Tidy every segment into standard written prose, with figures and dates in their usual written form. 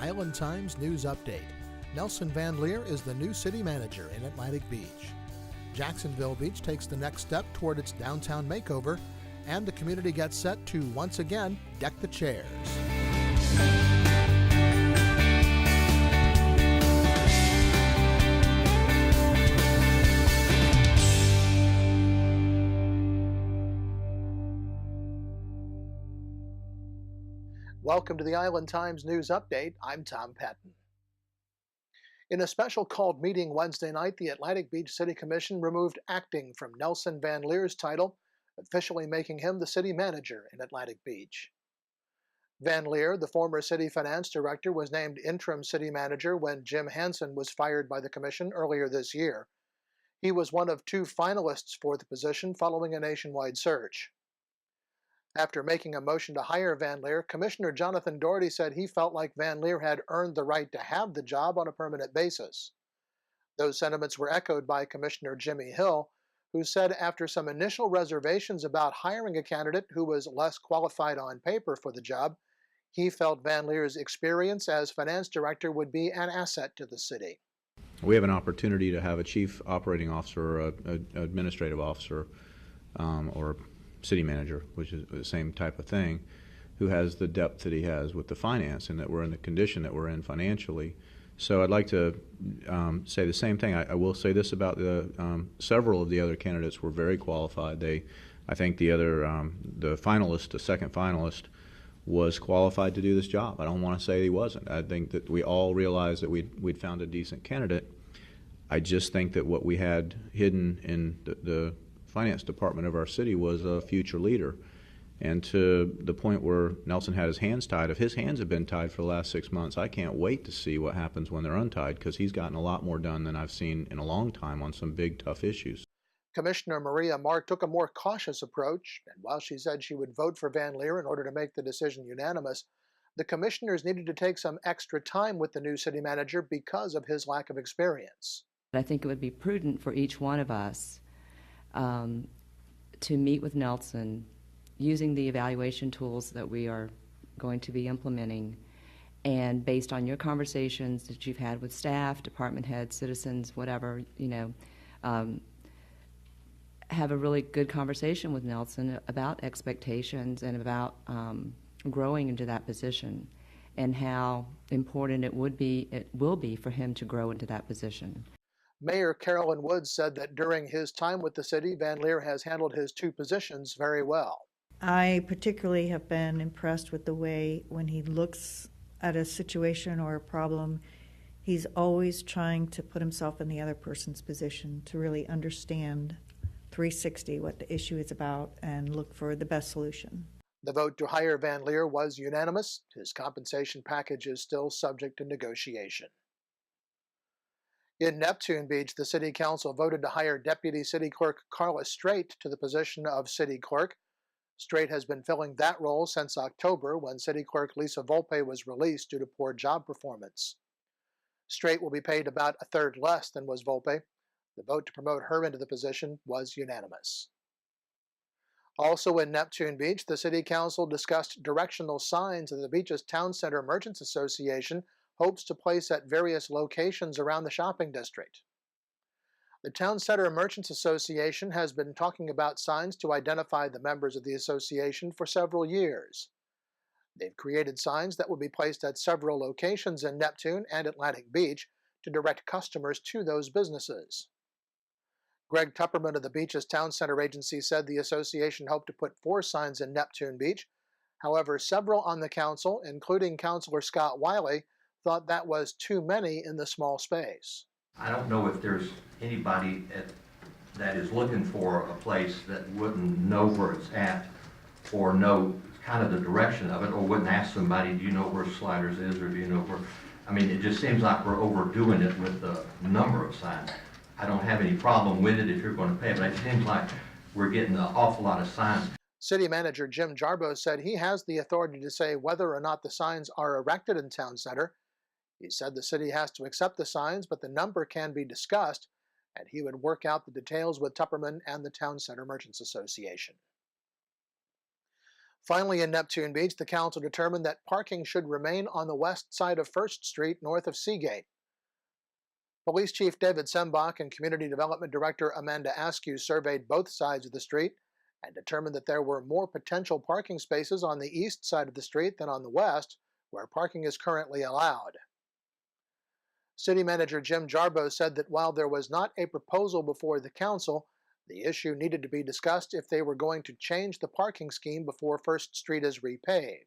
Island Times News Update. Nelson Van Leer is the new city manager in Atlantic Beach. Jacksonville Beach takes the next step toward its downtown makeover, and the community gets set to once again deck the chairs. Welcome to the Island Times News Update. I'm Tom Patton. In a special called meeting Wednesday night, the Atlantic Beach City Commission removed acting from Nelson Van Leer's title, officially making him the city manager in Atlantic Beach. Van Leer, the former city finance director, was named interim city manager when Jim Hansen was fired by the commission earlier this year. He was one of two finalists for the position following a nationwide search. After making a motion to hire Van Leer, Commissioner Jonathan Doherty said he felt like Van Leer had earned the right to have the job on a permanent basis. Those sentiments were echoed by Commissioner Jimmy Hill, who said after some initial reservations about hiring a candidate who was less qualified on paper for the job, he felt Van Leer's experience as finance director would be an asset to the city. We have an opportunity to have a chief operating officer, or an administrative officer, or city manager, which is the same type of thing, who has the depth that he has with the finance, and that we're in the condition that we're in financially. So I'd like to say the same thing. I will say this about the several of the other candidates were very qualified. I think the finalist, the second finalist, was qualified to do this job. I don't want to say he wasn't. I think that we all realized that we'd found a decent candidate. I just think that what we had hidden in the finance department of our city was a future leader. And to the point where Nelson had his hands tied, if his hands have been tied for the last 6 months, I can't wait to see what happens when they're untied, because he's gotten a lot more done than I've seen in a long time on some big, tough issues. Commissioner Maria Mark took a more cautious approach, and while she said she would vote for Van Leer in order to make the decision unanimous, the commissioners needed to take some extra time with the new city manager because of his lack of experience. I think it would be prudent for each one of us to meet with Nelson using the evaluation tools that we are going to be implementing, and based on your conversations that you've had with staff, department heads, citizens, whatever, have a really good conversation with Nelson about expectations and about growing into that position, and how important it will be for him to grow into that position. Mayor Carolyn Woods said that during his time with the city, Van Leer has handled his two positions very well. I particularly have been impressed with the way when he looks at a situation or a problem, he's always trying to put himself in the other person's position to really understand 360 what the issue is about and look for the best solution. The vote to hire Van Leer was unanimous. His compensation package is still subject to negotiation. In Neptune Beach, the City Council voted to hire Deputy City Clerk Carla Straight to the position of City Clerk. Straight has been filling that role since October, when City Clerk Lisa Volpe was released due to poor job performance. Straight will be paid about a third less than was Volpe. The vote to promote her into the position was unanimous. Also in Neptune Beach, the City Council discussed directional signs that the beach's Town Center Merchants Association hopes to place at various locations around the shopping district. The Town Center Merchants Association has been talking about signs to identify the members of the association for several years. They've created signs that will be placed at several locations in Neptune and Atlantic Beach to direct customers to those businesses. Greg Tupperman of the beach's Town Center Agency said the association hoped to put 4 signs in Neptune Beach. However, several on the council, including Councilor Scott Wiley, thought that was too many in the small space. I don't know if there's anybody that is looking for a place that wouldn't know where it's at, or know kind of the direction of it, or wouldn't ask somebody, do you know where Sliders is, or do you know where? I mean, it just seems like we're overdoing it with the number of signs. I don't have any problem with it if you're going to pay, but it seems like we're getting an awful lot of signs. City Manager Jim Jarbo said he has the authority to say whether or not the signs are erected in Town Center. He said the city has to accept the signs, but the number can be discussed, and he would work out the details with Tupperman and the Town Center Merchants Association. Finally, in Neptune Beach, the council determined that parking should remain on the west side of First Street north of Seagate. Police Chief David Sembach and Community Development Director Amanda Askew surveyed both sides of the street and determined that there were more potential parking spaces on the east side of the street than on the west, where parking is currently allowed. City Manager Jim Jarboe said that while there was not a proposal before the council, the issue needed to be discussed if they were going to change the parking scheme before First Street is repaved.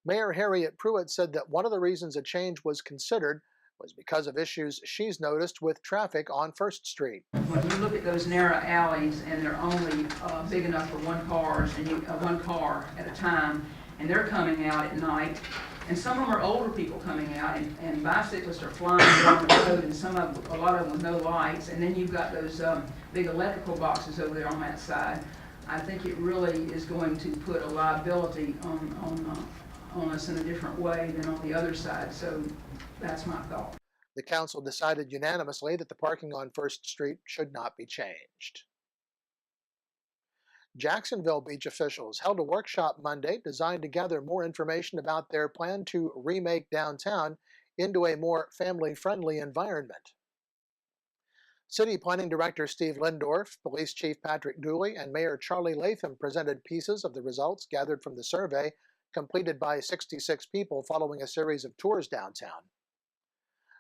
Mayor Harriet Pruitt said that one of the reasons a change was considered was because of issues she's noticed with traffic on First Street. When you look at those narrow alleys and they're only big enough for one car at a time, and they're coming out at night, and some of them are older people coming out, and bicyclists are flying down the road, and a lot of them with no lights, and then you've got those big electrical boxes over there on that side. I think it really is going to put a liability on us in a different way than on the other side, so that's my thought. The council decided unanimously that the parking on First Street should not be changed. Jacksonville Beach officials held a workshop Monday designed to gather more information about their plan to remake downtown into a more family-friendly environment. City Planning Director Steve Lindorf, Police Chief Patrick Dooley, and Mayor Charlie Latham presented pieces of the results gathered from the survey completed by 66 people following a series of tours downtown.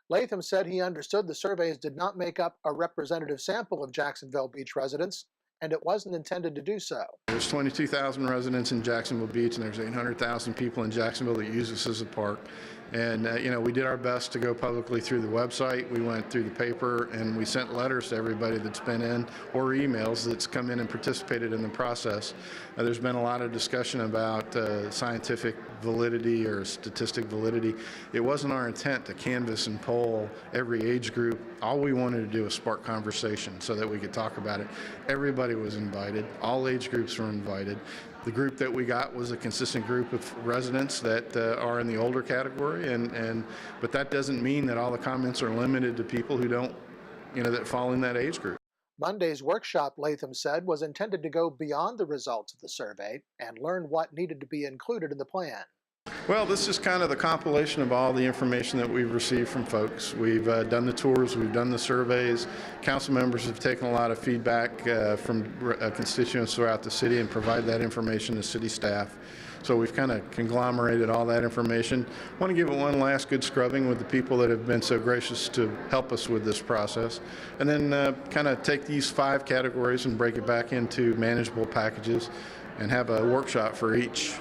Latham said he understood the surveys did not make up a representative sample of Jacksonville Beach residents, and it wasn't intended to do so. There's 22,000 residents in Jacksonville Beach, and there's 800,000 people in Jacksonville that use this as a park. And we did our best to go publicly through the website. We went through the paper, and we sent letters to everybody that's been in, or emails that's come in and participated in the process. There's been a lot of discussion about scientific validity or statistic validity. It wasn't our intent to canvass and poll every age group. All we wanted to do was spark conversation so that we could talk about it. Everybody was invited. All age groups were invited. The group that we got was a consistent group of residents that are in the older category, but that doesn't mean that all the comments are limited to people who don't, that fall in that age group. Monday's workshop, Latham said, was intended to go beyond the results of the survey and learn what needed to be included in the plan. Well, this is kind of the compilation of all the information that we've received from folks. We've done the tours, we've done the surveys. Council members have taken a lot of feedback from constituents throughout the city and provide that information to city staff. So we've kind of conglomerated all that information. I want to give it one last good scrubbing with the people that have been so gracious to help us with this process. And then kind of take these 5 categories and break it back into manageable packages and have a workshop for each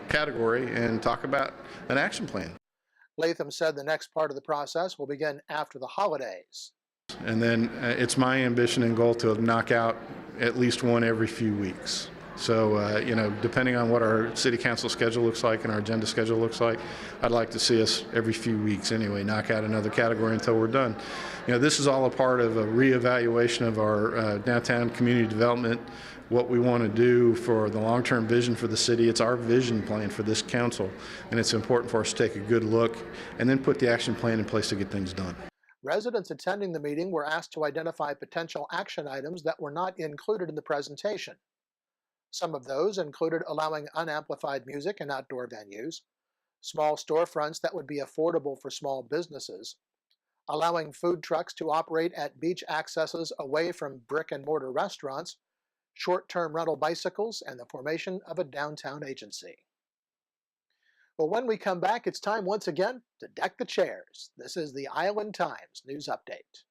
category and talk about an action plan. Latham said the next part of the process will begin after the holidays. And then it's my ambition and goal to knock out at least one every few weeks. So, depending on what our city council schedule looks like and our agenda schedule looks like, I'd like to see us every few weeks anyway, knock out another category until we're done. This is all a part of a reevaluation of our downtown community development, what we want to do for the long-term vision for the city. It's our vision plan for this council, and it's important for us to take a good look and then put the action plan in place to get things done. Residents attending the meeting were asked to identify potential action items that were not included in the presentation. Some of those included allowing unamplified music in outdoor venues, small storefronts that would be affordable for small businesses, allowing food trucks to operate at beach accesses away from brick-and-mortar restaurants, short-term rental bicycles, and the formation of a downtown agency. Well, when we come back, it's time once again to deck the chairs. This is the Island Times News Update.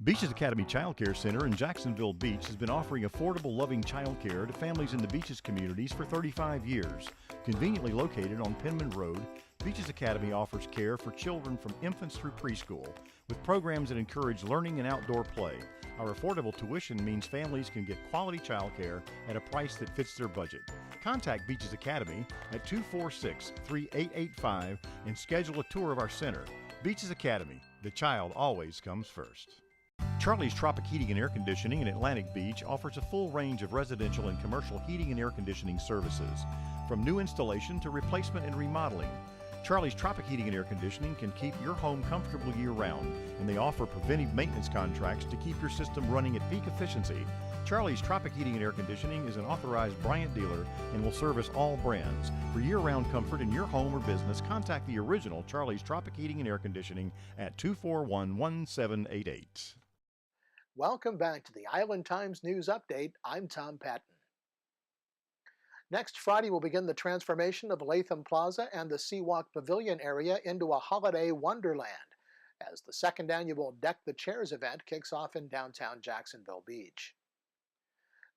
Beaches Academy Child Care Center in Jacksonville Beach has been offering affordable, loving child care to families in the Beaches communities for 35 years. Conveniently located on Penman Road, Beaches Academy offers care for children from infants through preschool, with programs that encourage learning and outdoor play. Our affordable tuition means families can get quality child care at a price that fits their budget. Contact Beaches Academy at 246-3885 and schedule a tour of our center. Beaches Academy, the child always comes first. Charlie's Tropic Heating and Air Conditioning in Atlantic Beach offers a full range of residential and commercial heating and air conditioning services, from new installation to replacement and remodeling. Charlie's Tropic Heating and Air Conditioning can keep your home comfortable year-round, and they offer preventive maintenance contracts to keep your system running at peak efficiency. Charlie's Tropic Heating and Air Conditioning is an authorized Bryant dealer and will service all brands. For year-round comfort in your home or business, contact the original Charlie's Tropic Heating and Air Conditioning at 241-1788. Welcome back to the Island Times News Update. I'm Tom Patton. Next Friday will begin the transformation of Latham Plaza and the Seawalk Pavilion area into a holiday wonderland as the second annual Deck the Chairs event kicks off in downtown Jacksonville Beach.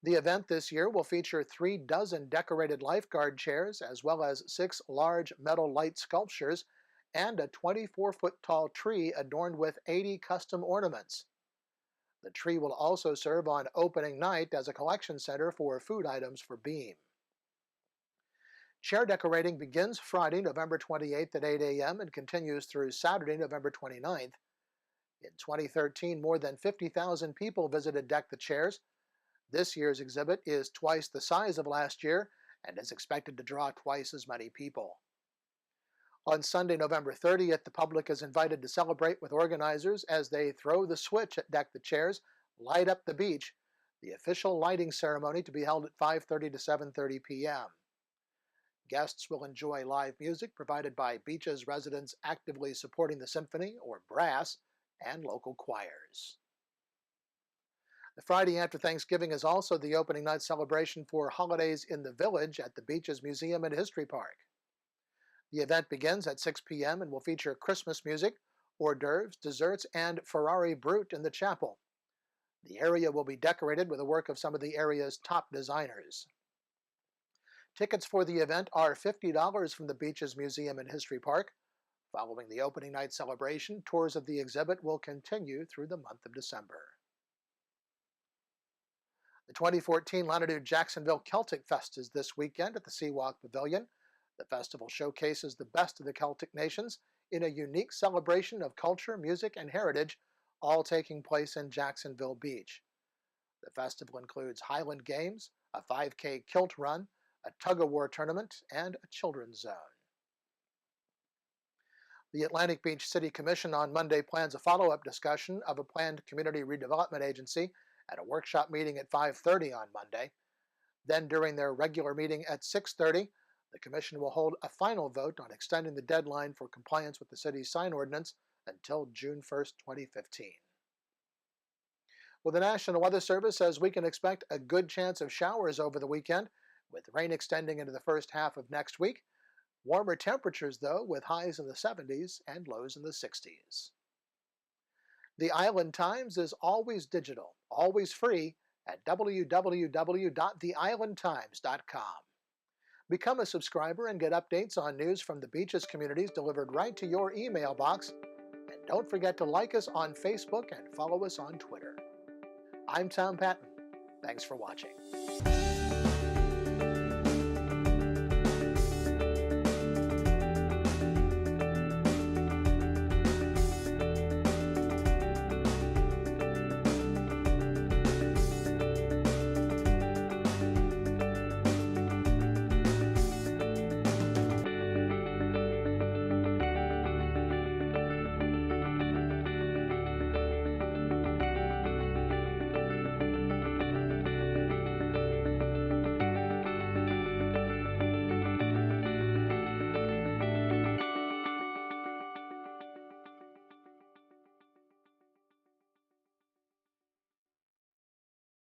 The event this year will feature 36 decorated lifeguard chairs, as well as 6 large metal light sculptures and a 24-foot-tall tree adorned with 80 custom ornaments. The tree will also serve on opening night as a collection center for food items for Beam. Chair decorating begins Friday, November 28th at 8 a.m. and continues through Saturday, November 29th. In 2013, more than 50,000 people visited Deck the Chairs. This year's exhibit is twice the size of last year and is expected to draw twice as many people. On Sunday, November 30th, the public is invited to celebrate with organizers as they throw the switch at Deck the Chairs, light up the beach, the official lighting ceremony to be held at 5:30 to 7:30 p.m. Guests will enjoy live music provided by Beach's residents actively supporting the symphony or brass and local choirs. The Friday after Thanksgiving is also the opening night celebration for Holidays in the Village at the Beaches Museum and History Park. The event begins at 6 p.m. and will feature Christmas music, hors d'oeuvres, desserts, and Ferrari Brut in the chapel. The area will be decorated with the work of some of the area's top designers. Tickets for the event are $50 from the Beaches Museum and History Park. Following the opening night celebration, tours of the exhibit will continue through the month of December. The 2014 Latitude Jacksonville Celtic Fest is this weekend at the Seawalk Pavilion. The festival showcases the best of the Celtic nations in a unique celebration of culture, music, and heritage, all taking place in Jacksonville Beach. The festival includes Highland Games, a 5K kilt run, a tug-of-war tournament, and a children's zone. The Atlantic Beach City Commission on Monday plans a follow-up discussion of a planned community redevelopment agency at a workshop meeting at 5:30 on Monday. Then during their regular meeting at 6:30, the Commission will hold a final vote on extending the deadline for compliance with the city's sign ordinance until June 1st, 2015. Well, the National Weather Service says we can expect a good chance of showers over the weekend, with rain extending into the first half of next week. Warmer temperatures, though, with highs in the 70s and lows in the 60s. The Island Times is always digital, always free at www.theislandtimes.com. Become a subscriber and get updates on news from the Beaches communities delivered right to your email box. And don't forget to like us on Facebook and follow us on Twitter. I'm Tom Patton. Thanks for watching.